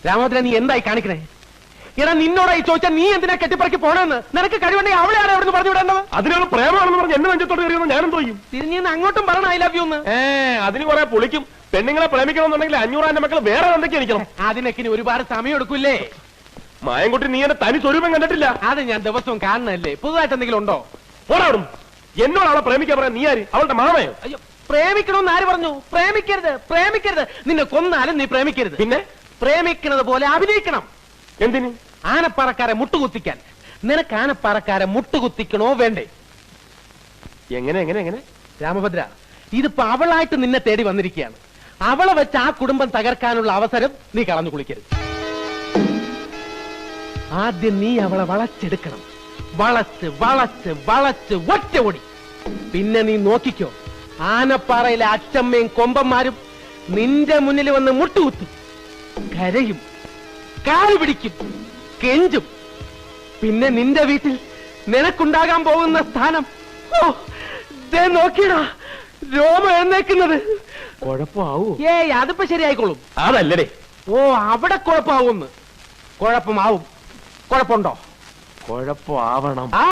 രാമഭദ്രൻ, നീ എന്തായി കാണിക്കണേ? എടാ, നിന്നോടായി ചോദിച്ചാൽ നീ എന്തിനാ കെട്ടിപ്പറക്കി പോണെന്ന്? നിനക്ക് കഴിവുണ്ടെങ്കിൽ അവളെയാണ് അവിടെ പറഞ്ഞു വിടേണ്ടത്. അതിനുള്ള പ്രേമാണെന്ന് പറഞ്ഞ് എന്നെ നെഞ്ചത്തോട് കയറിയെന്ന് ഞാനും തോന്നും. തിരിഞ്ഞ് അങ്ങോട്ടും പറയണം ഐ ലവ് യു എന്ന്. അതിന് കുറെ പൊളിക്കും. പെണ്ണുങ്ങളെ പ്രേമിക്കണമെന്നുണ്ടെങ്കിൽ 500 മക്കൾ വേറെ എന്തൊക്കെ എനിക്കണം. അതിനൊക്കെ ഇനി ഒരുപാട് സമയം എടുക്കൂല്ലേ? മായൻകുട്ടി, നീ എന്റെ തനി സ്വരൂപം കണ്ടിട്ടില്ല. അത് ഞാൻ ദിവസവും കാണണല്ലേ. പുതുതായിട്ട് എന്തെങ്കിലും ഉണ്ടോ? പോടാടും. എന്നോട് അവളെ പ്രേമിക്കാൻ പറയാൻ നീ ആര്? അവളുടെ മാമയോ? അയ്യോ, പ്രേമിക്കണമെന്ന് ആര് പറഞ്ഞു? പ്രേമിക്കരുത്, പ്രേമിക്കരുത്. നിന്നെ കൊന്നാലും നീ പ്രേമിക്കരുത്. പിന്നെ പ്രേമിക്കുന്നത് പോലെ അഭിനയിക്കണം. എന്തിന്? ആനപ്പാറക്കാരെ മുട്ടുകുത്തിക്കാൻ. നിനക്ക് ആനപ്പാറക്കാരെ മുട്ടുകുത്തിക്കണോ വേണ്ടേ? എങ്ങനെ എങ്ങനെ എങ്ങനെ? രാമഭദ്ര, ഇതിപ്പോ അവളായിട്ട് നിന്നെ തേടി വന്നിരിക്കുകയാണ്. അവളെ വെച്ച് ആ കുടുംബം തകർക്കാനുള്ള അവസരം നീ കളഞ്ഞു കുളിക്കരുത്. ആദ്യം നീ അവളെ വളച്ചെടുക്കണം. വളച്ച് വളച്ച് വളച്ച് ഒറ്റ ഓടി. പിന്നെ നീ നോക്കിക്കോ, ആനപ്പാറയിലെ അച്ചമ്മയും കൊമ്പന്മാരും നിന്റെ മുന്നിൽ വന്ന് മുട്ടുകുത്തും, കരയും, കാല് പിടിക്കും, കെഞ്ചും. പിന്നെ നിന്റെ വീട്ടിൽ നിനക്കുണ്ടാകാൻ പോകുന്ന സ്ഥാനം, ഓ ദേ നോക്കിയടാ, രോമം എഴുന്നേക്കുന്നത്. കുഴപ്പമാവൂ? ഏയ്, അതിപ്പോ ശരിയായിക്കോളും. അതല്ലേ. ഓ, അവിടെ കുഴപ്പമാവുമെന്ന്. കുഴപ്പമാവും. കുഴപ്പമുണ്ടോ? കുഴപ്പമാവണം.